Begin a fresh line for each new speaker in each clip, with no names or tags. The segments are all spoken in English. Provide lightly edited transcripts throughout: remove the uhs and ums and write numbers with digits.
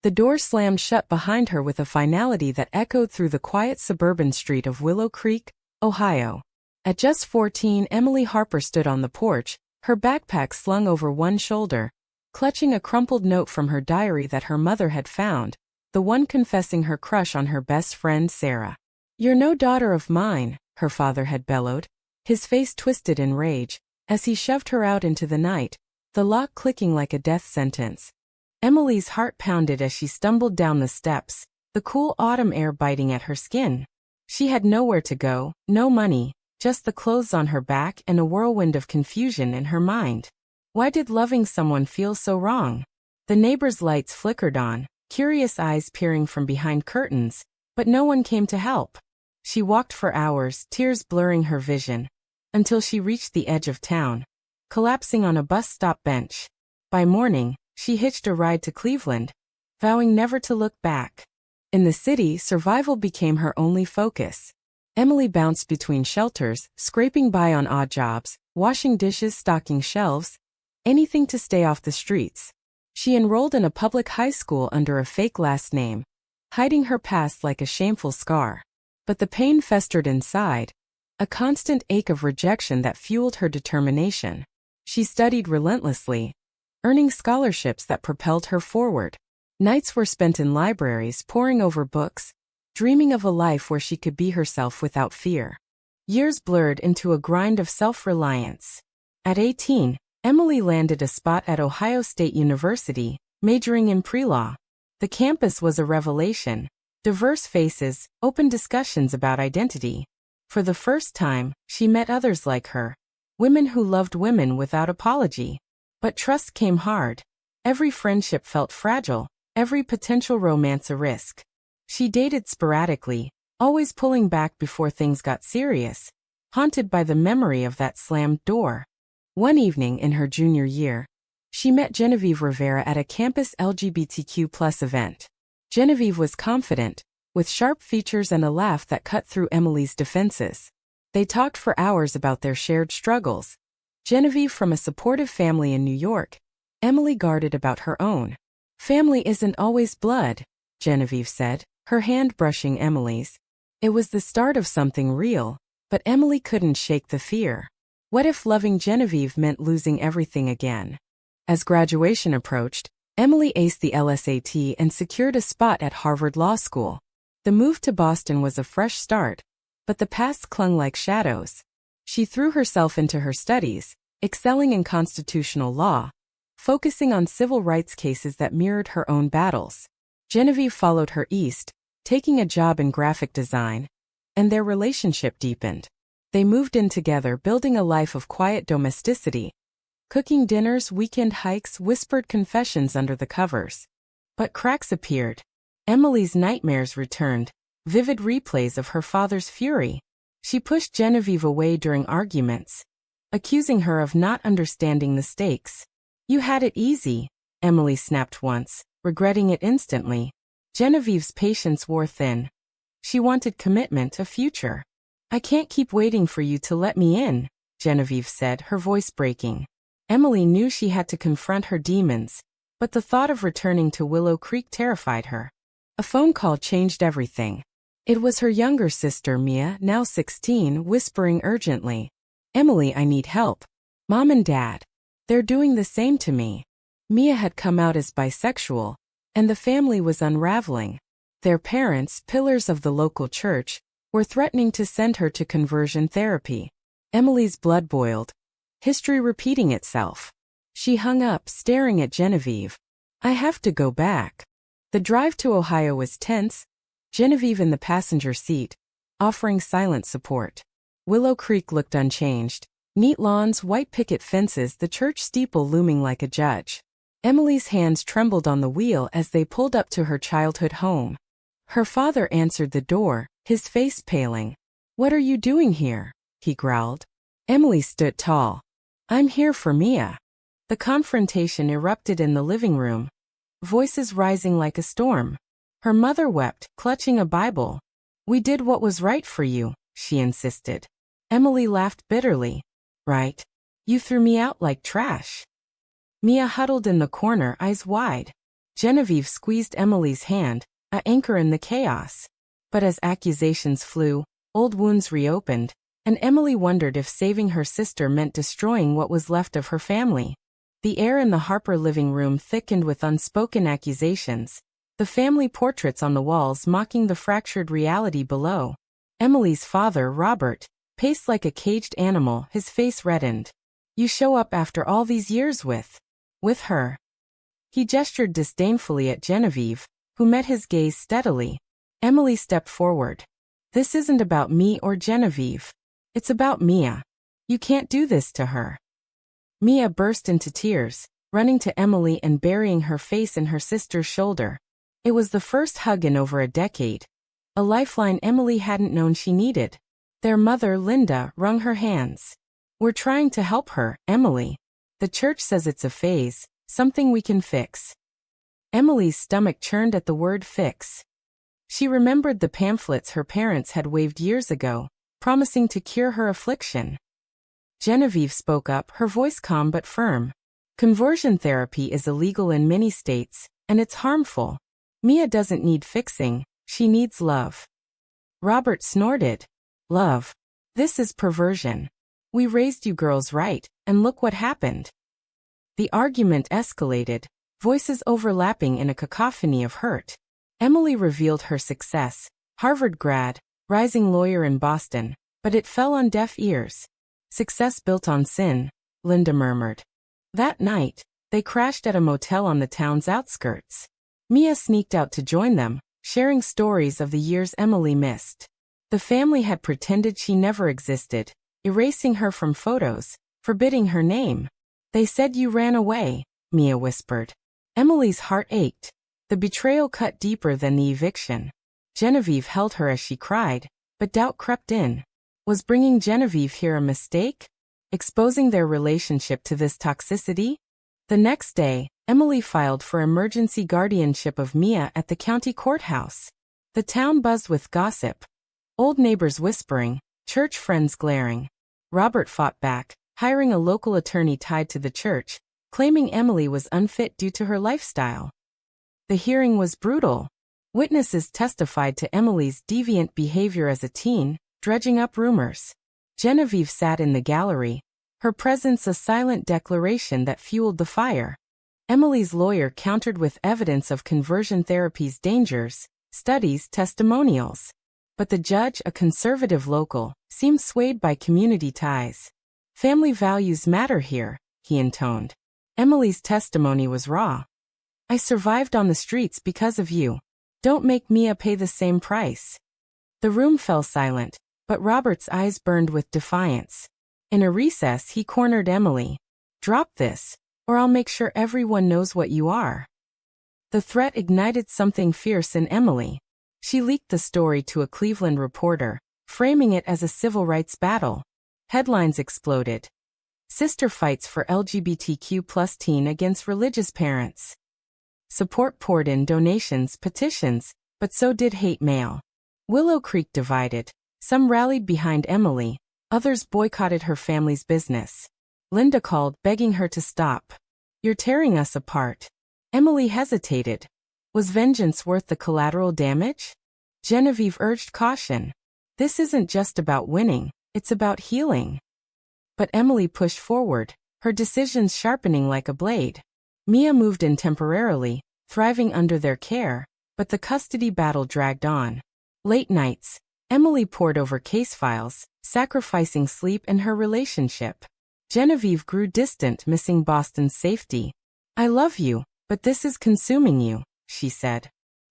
The door slammed shut behind her with a finality that echoed through the quiet suburban street of Willow Creek, Ohio. At just 14, Emily Harper stood on the porch, her backpack slung over one shoulder, clutching a crumpled note from her diary that her mother had found, the one confessing her crush on her best friend Sarah. "You're no daughter of mine," her father had bellowed, his face twisted in rage, as he shoved her out into the night, the lock clicking like a death sentence. Emily's heart pounded as she stumbled down the steps, the cool autumn air biting at her skin. She had nowhere to go, no money, just the clothes on her back and a whirlwind of confusion in her mind. Why did loving someone feel so wrong? The neighbor's lights flickered on, curious eyes peering from behind curtains, but no one came to help. She walked for hours, tears blurring her vision, until she reached the edge of town, collapsing on a bus stop bench. By morning, she hitched a ride to Cleveland, vowing never to look back. In the city, survival became her only focus. Emily bounced between shelters, scraping by on odd jobs, washing dishes, stocking shelves, anything to stay off the streets. She enrolled in a public high school under a fake last name, hiding her past like a shameful scar. But the pain festered inside, a constant ache of rejection that fueled her determination. She studied relentlessly, earning scholarships that propelled her forward. Nights were spent in libraries poring over books, dreaming of a life where she could be herself without fear. Years blurred into a grind of self-reliance. At 18, Emily landed a spot at Ohio State University, majoring in pre-law. The campus was a revelation. Diverse faces, open discussions about identity. For the first time, she met others like her. Women who loved women without apology. But trust came hard. Every friendship felt fragile, every potential romance a risk. She dated sporadically, always pulling back before things got serious, haunted by the memory of that slammed door. One evening in her junior year, she met Genevieve Rivera at a campus LGBTQ+ event. Genevieve was confident, with sharp features and a laugh that cut through Emily's defenses. They talked for hours about their shared struggles. Genevieve from a supportive family in New York, Emily guarded about her own. "Family isn't always blood," Genevieve said, her hand brushing Emily's. It was the start of something real, but Emily couldn't shake the fear. What if loving Genevieve meant losing everything again? As graduation approached, Emily aced the LSAT and secured a spot at Harvard Law School. The move to Boston was a fresh start, but the past clung like shadows. She threw herself into her studies, excelling in constitutional law, focusing on civil rights cases that mirrored her own battles. Genevieve followed her east, taking a job in graphic design, and their relationship deepened. They moved in together, building a life of quiet domesticity, cooking dinners, weekend hikes, whispered confessions under the covers. But cracks appeared. Emily's nightmares returned, vivid replays of her father's fury. She pushed Genevieve away during arguments, accusing her of not understanding the stakes. "You had it easy," Emily snapped once, regretting it instantly. Genevieve's patience wore thin. She wanted commitment, a future. "I can't keep waiting for you to let me in," Genevieve said, her voice breaking. Emily knew she had to confront her demons, but the thought of returning to Willow Creek terrified her. A phone call changed everything. It was her younger sister Mia, now 16, whispering urgently, "Emily, I need help. Mom and Dad. They're doing the same to me." Mia had come out as bisexual, and the family was unraveling. Their parents, pillars of the local church, were threatening to send her to conversion therapy. Emily's blood boiled. History repeating itself. She hung up, staring at Genevieve. "I have to go back." The drive to Ohio was tense, Genevieve in the passenger seat, offering silent support. Willow Creek looked unchanged. Neat lawns, white picket fences, the church steeple looming like a judge. Emily's hands trembled on the wheel as they pulled up to her childhood home. Her father answered the door, his face paling. "What are you doing here?" he growled. Emily stood tall. "I'm here for Mia." The confrontation erupted in the living room, voices rising like a storm. Her mother wept, clutching a Bible. "We did what was right for you," she insisted. Emily laughed bitterly. "Right? You threw me out like trash." Mia huddled in the corner, eyes wide. Genevieve squeezed Emily's hand, an anchor in the chaos. But as accusations flew, old wounds reopened, and Emily wondered if saving her sister meant destroying what was left of her family. The air in the Harper living room thickened with unspoken accusations, the family portraits on the walls mocking the fractured reality below. Emily's father, Robert, paced like a caged animal, his face reddened. "You show up after all these years with her." He gestured disdainfully at Genevieve, who met his gaze steadily. Emily stepped forward. "This isn't about me or Genevieve. It's about Mia. You can't do this to her." Mia burst into tears, running to Emily and burying her face in her sister's shoulder. It was the first hug in over a decade. A lifeline Emily hadn't known she needed. Their mother, Linda, wrung her hands. "We're trying to help her, Emily. The church says it's a phase, something we can fix." Emily's stomach churned at the word fix. She remembered the pamphlets her parents had waved years ago, promising to cure her affliction. Genevieve spoke up, her voice calm but firm. "Conversion therapy is illegal in many states, and it's harmful. Mia doesn't need fixing, she needs love." Robert snorted. "Love? This is perversion. We raised you girls right, and look what happened." The argument escalated, voices overlapping in a cacophony of hurt. Emily revealed her success, Harvard grad, rising lawyer in Boston, but it fell on deaf ears. "Success built on sin," Linda murmured. That night, they crashed at a motel on the town's outskirts. Mia sneaked out to join them, sharing stories of the years Emily missed. The family had pretended she never existed, erasing her from photos, forbidding her name. "They said you ran away," Mia whispered. Emily's heart ached. The betrayal cut deeper than the eviction. Genevieve held her as she cried, but doubt crept in. Was bringing Genevieve here a mistake? Exposing their relationship to this toxicity? The next day, Emily filed for emergency guardianship of Mia at the county courthouse. The town buzzed with gossip. Old neighbors whispering, church friends glaring. Robert fought back, hiring a local attorney tied to the church, claiming Emily was unfit due to her lifestyle. The hearing was brutal. Witnesses testified to Emily's deviant behavior as a teen, dredging up rumors. Genevieve sat in the gallery, her presence a silent declaration that fueled the fire. Emily's lawyer countered with evidence of conversion therapy's dangers, studies, testimonials. But the judge, a conservative local, seemed swayed by community ties. "Family values matter here," he intoned. Emily's testimony was raw. "I survived on the streets because of you. Don't make Mia pay the same price." The room fell silent, but Robert's eyes burned with defiance. In a recess, he cornered Emily. "Drop this, or I'll make sure everyone knows what you are." The threat ignited something fierce in Emily. She leaked the story to a Cleveland reporter, framing it as a civil rights battle. Headlines exploded. Sister fights for LGBTQ+ teen against religious parents. Support poured in, donations, petitions, but so did hate mail. Willow Creek divided. Some rallied behind Emily, others boycotted her family's business. Linda called, begging her to stop. "You're tearing us apart." Emily hesitated. Was vengeance worth the collateral damage? Genevieve urged caution. "This isn't just about winning, it's about healing." But Emily pushed forward, her decisions sharpening like a blade. Mia moved in temporarily, thriving under their care, but the custody battle dragged on. Late nights, Emily pored over case files, sacrificing sleep and her relationship. Genevieve grew distant, missing Boston's safety. "I love you, but this is consuming you," she said.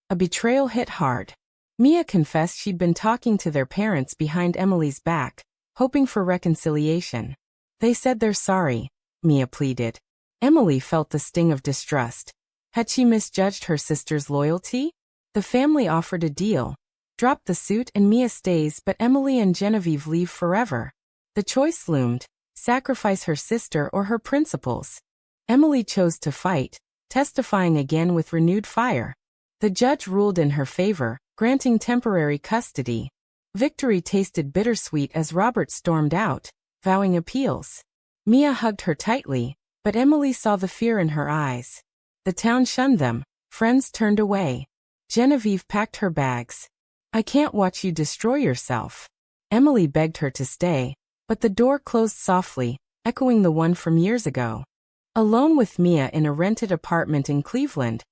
A betrayal hit hard. Mia confessed she'd been talking to their parents behind Emily's back, hoping for reconciliation. "They said they're sorry," Mia pleaded. Emily felt the sting of distrust. Had she misjudged her sister's loyalty? The family offered a deal. Drop the suit and Mia stays, but Emily and Genevieve leave forever. The choice loomed, sacrifice her sister or her principles. Emily chose to fight, testifying again with renewed fire. The judge ruled in her favor, granting temporary custody. Victory tasted bittersweet as Robert stormed out, vowing appeals. Mia hugged her tightly, but Emily saw the fear in her eyes. The town shunned them, Friends turned away. Genevieve packed her bags. I can't watch you destroy yourself. Emily begged her to stay, but the door closed softly, echoing the one from years ago. Alone with Mia in a rented apartment in Cleveland,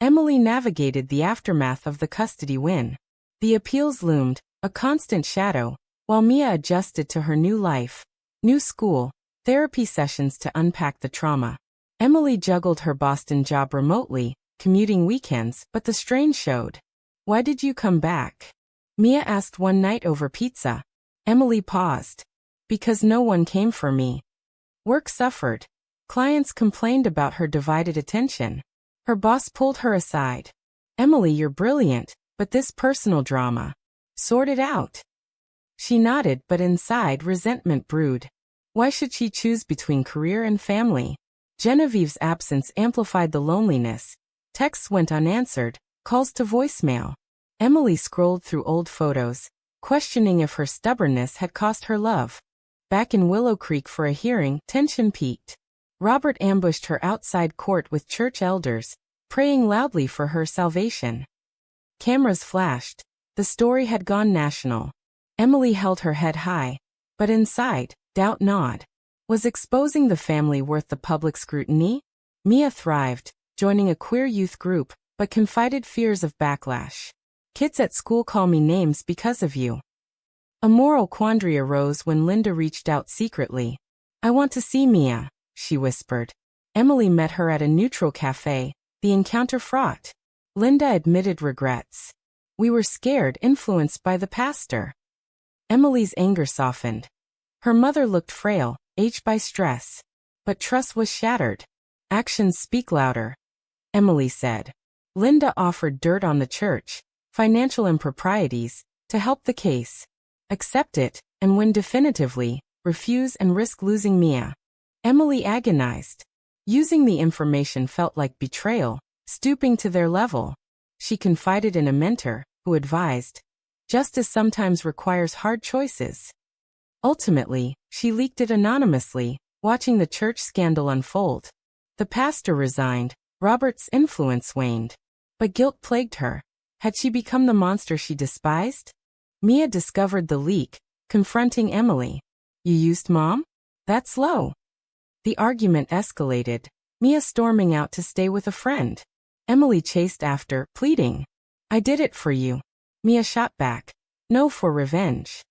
Emily navigated the aftermath of the custody win. The appeals loomed, a constant shadow, while Mia adjusted to her new life, new school, therapy sessions to unpack the trauma. Emily juggled her Boston job remotely, commuting weekends, but the strain showed. Why did you come back? Mia asked one night over pizza. Emily paused. Because no one came for me. Work suffered. Clients complained about her divided attention. Her boss pulled her aside. Emily, you're brilliant, but this personal drama. Sort it out. She nodded, but inside resentment brewed. Why should she choose between career and family? Genevieve's absence amplified the loneliness. Texts went unanswered, calls to voicemail. Emily scrolled through old photos, questioning if her stubbornness had cost her love. Back in Willow Creek for a hearing, tension peaked. Robert ambushed her outside court with church elders, praying loudly for her salvation. Cameras flashed. The story had gone national. Emily held her head high, but inside, doubt gnawed. Was exposing the family worth the public scrutiny? Mia thrived, joining a queer youth group, but confided fears of backlash. Kids at school call me names because of you. A moral quandary arose when Linda reached out secretly. I want to see Mia, she whispered. Emily met her at a neutral cafe, the encounter fraught. Linda admitted regrets. We were scared, influenced by the pastor. Emily's anger softened. Her mother looked frail, aged by stress. But trust was shattered. Actions speak louder, Emily said. Linda offered dirt on the church, financial improprieties, to help the case. Accept it, and win definitively, refuse and risk losing Mia. Emily agonized. Using the information felt like betrayal, stooping to their level. She confided in a mentor, who advised, justice sometimes requires hard choices. Ultimately, she leaked it anonymously, watching the church scandal unfold. The pastor resigned, Robert's influence waned. But guilt plagued her. Had she become the monster she despised? Mia discovered the leak, confronting Emily. You used Mom? That's low. The argument escalated, Mia storming out to stay with a friend. Emily chased after, pleading. I did it for you. Mia shot back. No, for revenge.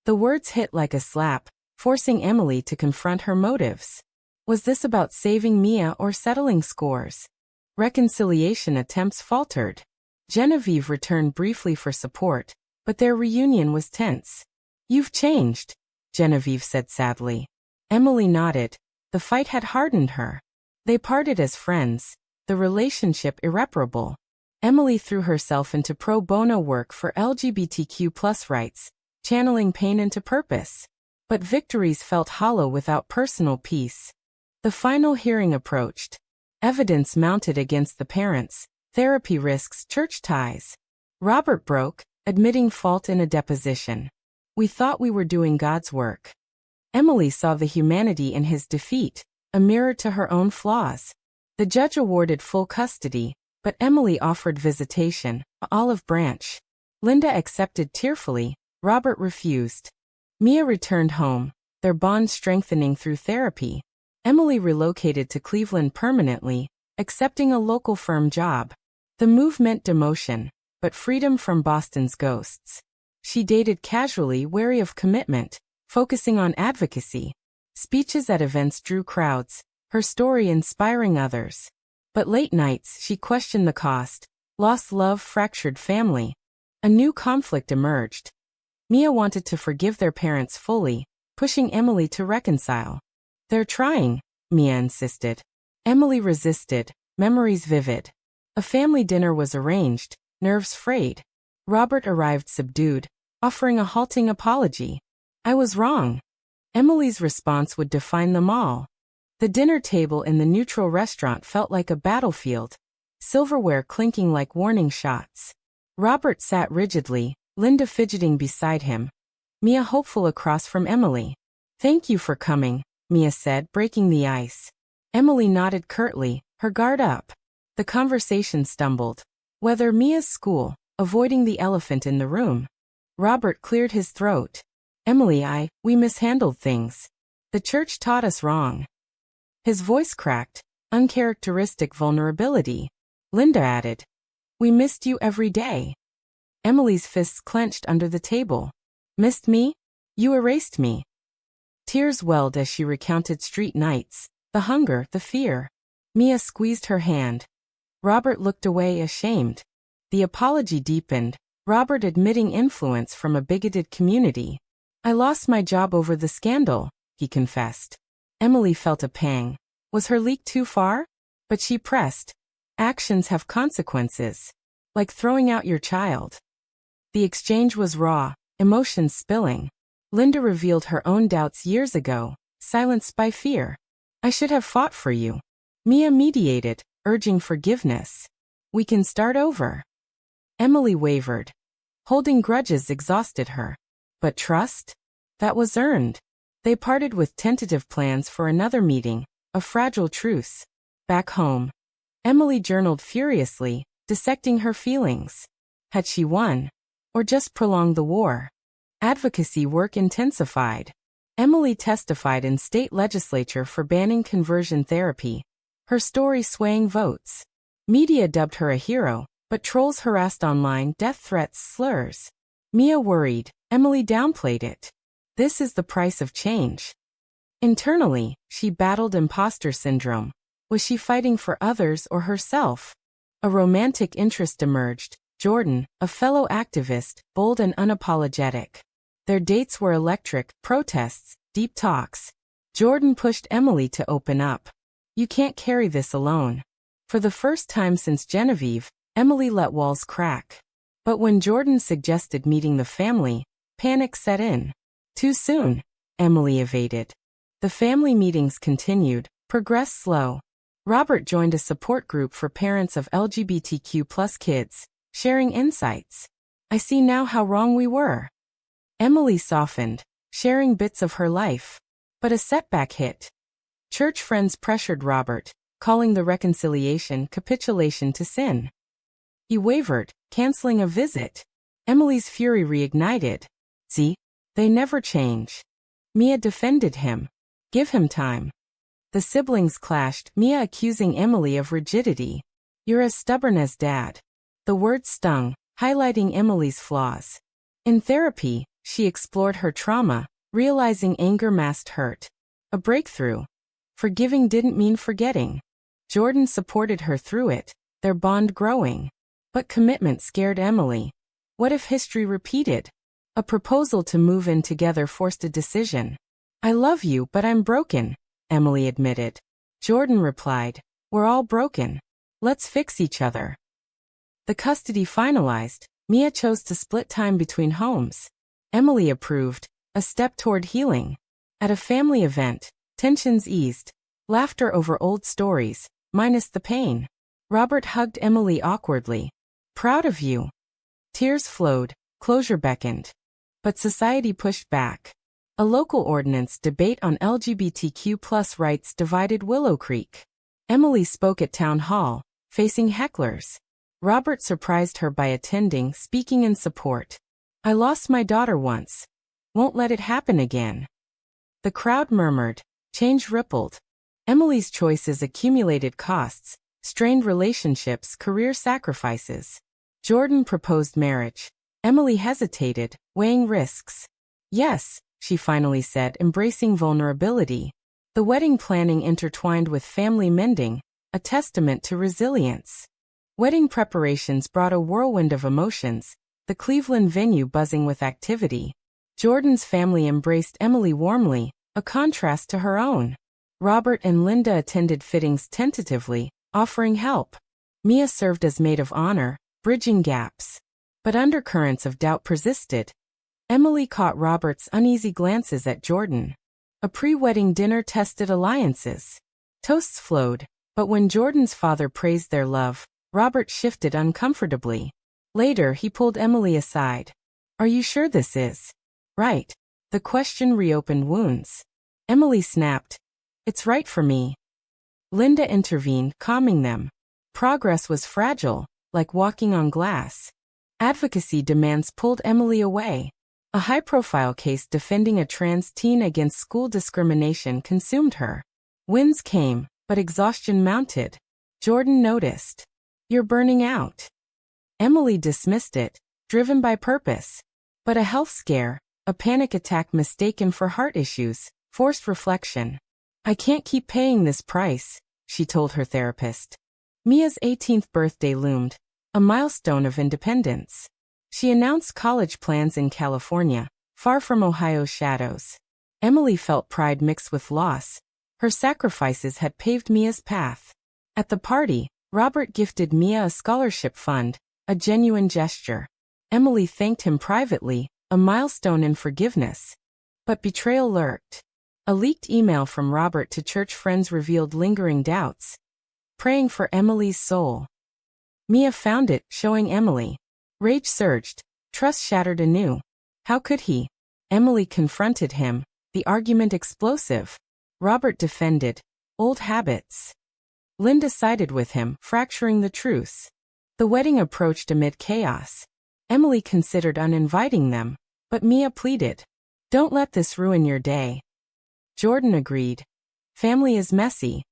The words hit like a slap, forcing Emily to confront her motives. Was this about saving Mia or settling scores? Reconciliation attempts faltered. Genevieve returned briefly for support, but their reunion was tense. You've changed, Genevieve said sadly. Emily nodded. The fight had hardened her. They parted as friends, the relationship irreparable. Emily threw herself into pro bono work for LGBTQ+ rights, channeling pain into purpose. But victories felt hollow without personal peace. The final hearing approached. Evidence mounted against the parents. Therapy risks church ties. Robert broke, admitting fault in a deposition. We thought we were doing God's work. Emily saw the humanity in his defeat, a mirror to her own flaws. The judge awarded full custody, but Emily offered visitation, an olive branch. Linda accepted tearfully, Robert refused. Mia returned home, their bond strengthening through therapy. Emily relocated to Cleveland permanently, accepting a local firm job. The move meant demotion, but freedom from Boston's ghosts. She dated casually, wary of commitment, focusing on advocacy. Speeches at events drew crowds, her story inspiring others. But late nights she questioned the cost, lost love, fractured family. A new conflict emerged. Mia wanted to forgive their parents fully, pushing Emily to reconcile. They're trying, Mia insisted. Emily resisted, memories vivid. A family dinner was arranged, nerves frayed. Robert arrived subdued, offering a halting apology. I was wrong. Emily's response would define them all. The dinner table in the neutral restaurant felt like a battlefield, silverware clinking like warning shots. Robert sat rigidly, Linda fidgeting beside him. Mia hopeful across from Emily. Thank you for coming, Mia said, breaking the ice. Emily nodded curtly, her guard up. The conversation stumbled. Whether Mia's school, avoiding the elephant in the room. Robert cleared his throat. Emily, we mishandled things. The church taught us wrong. His voice cracked. Uncharacteristic vulnerability. Linda added. We missed you every day. Emily's fists clenched under the table. Missed me? You erased me. Tears welled as she recounted street nights, the hunger, the fear. Mia squeezed her hand. Robert looked away ashamed. The apology deepened, Robert admitting influence from a bigoted community. I lost my job over the scandal, he confessed. Emily felt a pang. Was her leak too far? But she pressed. Actions have consequences. Like throwing out your child. The exchange was raw, emotions spilling. Linda revealed her own doubts years ago, silenced by fear. I should have fought for you. Mia mediated, urging forgiveness. We can start over. Emily wavered. Holding grudges exhausted her. But trust? That was earned. They parted with tentative plans for another meeting, a fragile truce. Back home. Emily journaled furiously, dissecting her feelings. Had she won? Or just prolonged the war? Advocacy work intensified. Emily testified in state legislature for banning conversion therapy. Her story swaying votes. Media dubbed her a hero, but trolls harassed online, death threats, slurs. Mia worried, Emily downplayed it. This is the price of change. Internally, she battled imposter syndrome. Was she fighting for others or herself? A romantic interest emerged. Jordan, a fellow activist, bold and unapologetic. Their dates were electric, protests, deep talks. Jordan pushed Emily to open up. You can't carry this alone. For the first time since Genevieve, Emily let walls crack. But when Jordan suggested meeting the family, panic set in. Too soon, Emily evaded. The family meetings continued, progressed slow. Robert joined a support group for parents of LGBTQ+ kids, sharing insights. I see now how wrong we were. Emily softened, sharing bits of her life. But a setback hit. Church friends pressured Robert, calling the reconciliation capitulation to sin. He wavered, canceling a visit. Emily's fury reignited. See? They never change. Mia defended him. Give him time. The siblings clashed, Mia accusing Emily of rigidity. You're as stubborn as Dad. The words stung, highlighting Emily's flaws. In therapy, she explored her trauma, realizing anger masked hurt. A breakthrough. Forgiving didn't mean forgetting. Jordan supported her through it, their bond growing. But commitment scared Emily. What if history repeated? A proposal to move in together forced a decision. I love you, but I'm broken, Emily admitted. Jordan replied, we're all broken. Let's fix each other. The custody finalized, Mia chose to split time between homes. Emily approved, a step toward healing. At a family event, tensions eased. Laughter over old stories, minus the pain. Robert hugged Emily awkwardly. Proud of you. Tears flowed, closure beckoned. But society pushed back. A local ordinance debate on LGBTQ+ rights divided Willow Creek. Emily spoke at town hall, facing hecklers. Robert surprised her by attending, speaking in support. I lost my daughter once. Won't let it happen again. The crowd murmured. Change rippled. Emily's choices accumulated costs, strained relationships, career sacrifices. Jordan proposed marriage. Emily hesitated, weighing risks. Yes, she finally said, embracing vulnerability. The wedding planning intertwined with family mending, a testament to resilience. Wedding preparations brought a whirlwind of emotions, the Cleveland venue buzzing with activity. Jordan's family embraced Emily warmly, a contrast to her own. Robert and Linda attended fittings tentatively, offering help. Mia served as maid of honor, bridging gaps. But undercurrents of doubt persisted. Emily caught Robert's uneasy glances at Jordan. A pre-wedding dinner tested alliances. Toasts flowed, but when Jordan's father praised their love, Robert shifted uncomfortably. Later, he pulled Emily aside. Are you sure this is right? The question reopened wounds. Emily snapped. It's right for me. Linda intervened, calming them. Progress was fragile, like walking on glass. Advocacy demands pulled Emily away. A high-profile case defending a trans teen against school discrimination consumed her. Wins came, but exhaustion mounted. Jordan noticed. "You're burning out." Emily dismissed it, driven by purpose. But a health scare, a panic attack mistaken for heart issues, forced reflection. "I can't keep paying this price," she told her therapist. Mia's 18th birthday loomed, a milestone of independence. She announced college plans in California, far from Ohio's shadows. Emily felt pride mixed with loss. Her sacrifices had paved Mia's path. At the party, Robert gifted Mia a scholarship fund, a genuine gesture. Emily thanked him privately, a milestone in forgiveness. But betrayal lurked. A leaked email from Robert to church friends revealed lingering doubts. Praying for Emily's soul. Mia found it, showing Emily. Rage surged. Trust shattered anew. How could he? Emily confronted him, the argument explosive. Robert defended. Old habits. Linda sided with him, fracturing the truce. The wedding approached amid chaos. Emily considered uninviting them, but Mia pleaded. "Don't let this ruin your day." Jordan agreed. "Family is messy."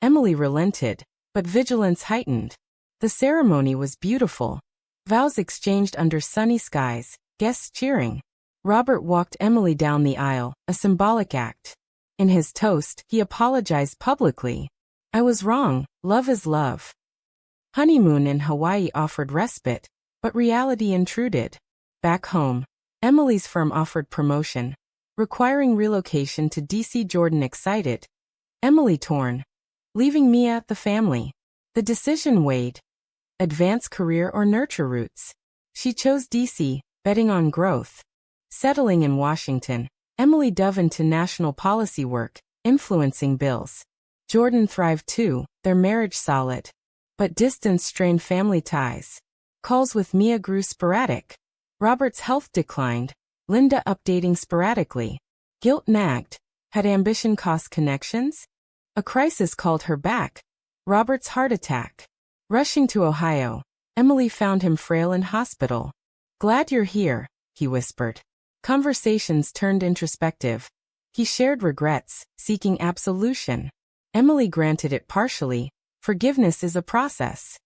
Emily relented, but vigilance heightened. The ceremony was beautiful. Vows exchanged under sunny skies, guests cheering. Robert walked Emily down the aisle, a symbolic act. In his toast, he apologized publicly. "I was wrong, love is love." Honeymoon in Hawaii offered respite, but reality intruded. Back home, Emily's firm offered promotion, requiring relocation to DC. Jordan excited. Emily torn. Leaving Mia at the family. The decision weighed. Advance career or nurture roots. She chose DC, betting on growth. Settling in Washington, Emily dove into national policy work, influencing bills. Jordan thrived too, their marriage solid. But distance strained family ties. Calls with Mia grew sporadic. Robert's health declined, Linda updating sporadically. Guilt nagged. Had ambition cost connections? A crisis called her back. Robert's heart attack. Rushing to Ohio, Emily found him frail in hospital. "Glad you're here," he whispered. Conversations turned introspective. He shared regrets, seeking absolution. Emily granted it partially. Forgiveness is a process.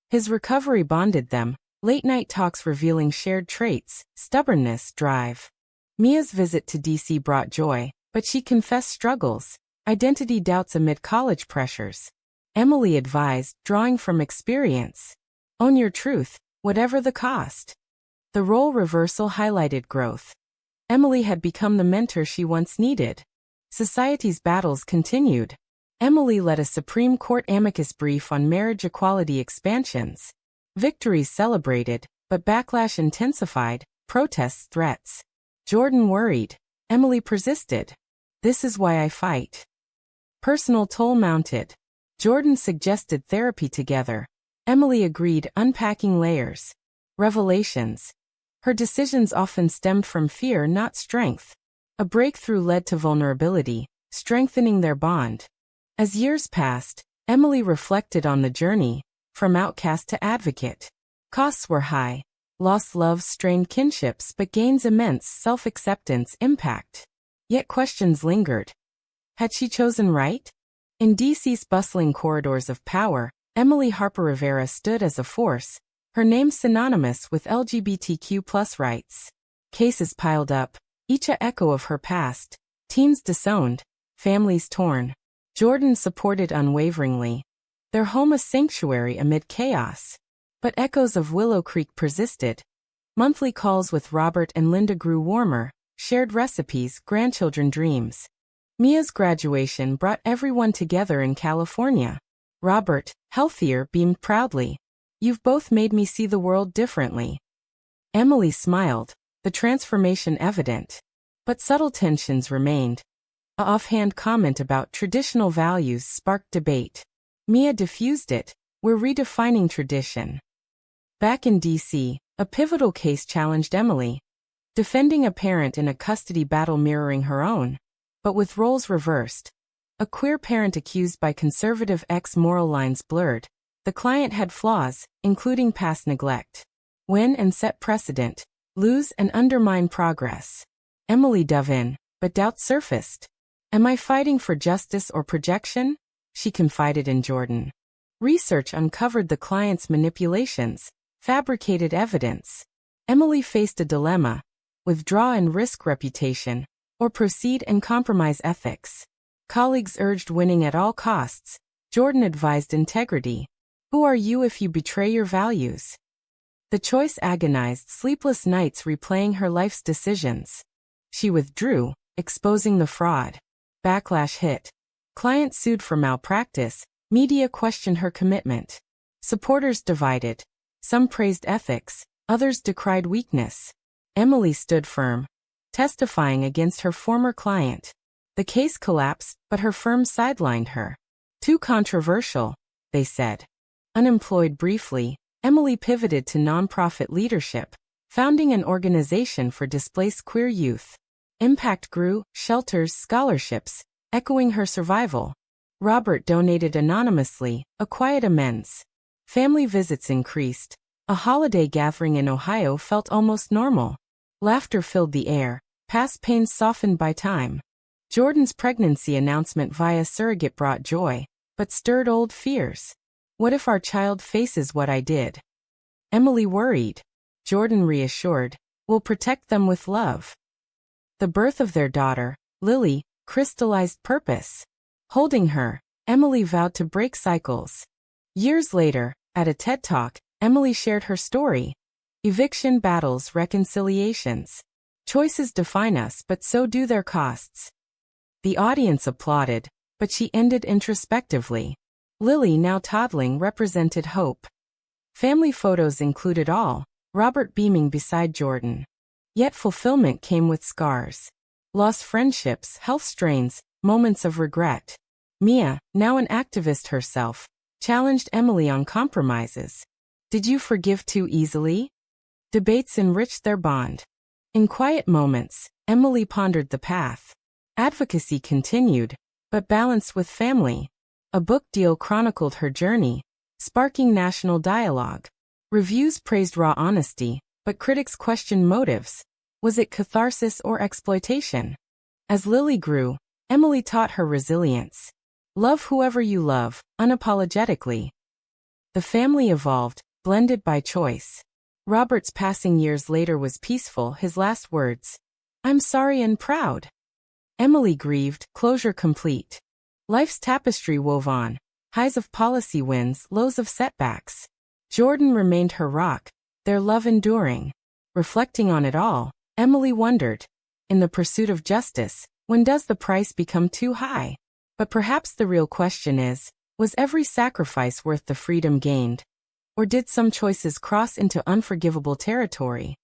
His recovery bonded them, late-night talks revealing shared traits, stubbornness, drive. Mia's visit to DC brought joy, but she confessed struggles, identity doubts amid college pressures. Emily advised, drawing from experience. Own your truth, whatever the cost. The role reversal highlighted growth. Emily had become the mentor she once needed. Society's battles continued. Emily led a Supreme Court amicus brief on marriage equality expansions. Victories celebrated, but backlash intensified, protests, threats. Jordan worried. Emily persisted. "This is why I fight." Personal toll mounted. Jordan suggested therapy together. Emily agreed, unpacking layers. Revelations. Her decisions often stemmed from fear, not strength. A breakthrough led to vulnerability, strengthening their bond. As years passed, Emily reflected on the journey, from outcast to advocate. Costs were high. Lost love strained kinships but gains immense self-acceptance impact. Yet questions lingered. Had she chosen right? In DC's bustling corridors of power, Emily Harper Rivera stood as a force, her name synonymous with LGBTQ+ rights. Cases piled up, each a echo of her past. Teens disowned, families torn. Jordan supported unwaveringly. Their home a sanctuary amid chaos. But echoes of Willow Creek persisted. Monthly calls with Robert and Linda grew warmer, shared recipes, grandchildren dreams. Mia's graduation brought everyone together in California. Robert, healthier, beamed proudly. "You've both made me see the world differently." Emily smiled, the transformation evident. But subtle tensions remained. A offhand comment about traditional values sparked debate. Mia diffused it. "We're redefining tradition." Back in DC, a pivotal case challenged Emily. Defending a parent in a custody battle mirroring her own. But with roles reversed. A queer parent accused by conservative ex-moral lines blurred. The The client had flaws, including past neglect. Win and set precedent. Lose and undermine progress. Emily dove in, but doubts surfaced. Am I fighting for justice or projection? She confided in Jordan. Research uncovered the client's manipulations, fabricated evidence. Emily faced a dilemma: withdraw and risk reputation, or proceed and compromise ethics. Colleagues urged winning at all costs. Jordan advised integrity. Who are you if you betray your values? The choice agonized, sleepless nights replaying her life's decisions. She withdrew, exposing the fraud. Backlash hit. Client sued for malpractice. Media questioned her commitment. Supporters divided. Some praised ethics, others decried weakness. Emily stood firm, testifying against her former client. The case collapsed, but her firm sidelined her. Too controversial, they said. Unemployed briefly, Emily pivoted to nonprofit leadership, founding an organization for displaced queer youth. Impact grew, shelters, scholarships, echoing her survival. Robert donated anonymously, a quiet amends. Family visits increased. A holiday gathering in Ohio felt almost normal. Laughter filled the air, past pains softened by time. Jordan's pregnancy announcement via surrogate brought joy, but stirred old fears. What if our child faces what I did? Emily worried. Jordan reassured, we'll protect them with love. The birth of their daughter, Lily, crystallized purpose. Holding her, Emily vowed to break cycles. Years later, at a TED Talk, Emily shared her story. Eviction battles, reconciliations. Choices define us, but so do their costs. The audience applauded, but she ended introspectively. Lily, now toddling, represented hope. Family photos included all, Robert beaming beside Jordan. Yet fulfillment came with scars. Lost friendships, health strains, moments of regret. Mia, now an activist herself, challenged Emily on compromises. Did you forgive too easily? Debates enriched their bond. In quiet moments, Emily pondered the path. Advocacy continued, but balanced with family. A book deal chronicled her journey, sparking national dialogue. Reviews praised raw honesty, but critics questioned motives. Was it catharsis or exploitation? As Lily grew, Emily taught her resilience. Love whoever you love, unapologetically. The family evolved, blended by choice. Robert's passing years later was peaceful, his last words, "I'm sorry and proud." Emily grieved, closure complete. Life's tapestry wove on, highs of policy wins, lows of setbacks. Jordan remained her rock, their love enduring. Reflecting on it all, Emily wondered, in the pursuit of justice, when does the price become too high? But perhaps the real question is, was every sacrifice worth the freedom gained? Or did some choices cross into unforgivable territory?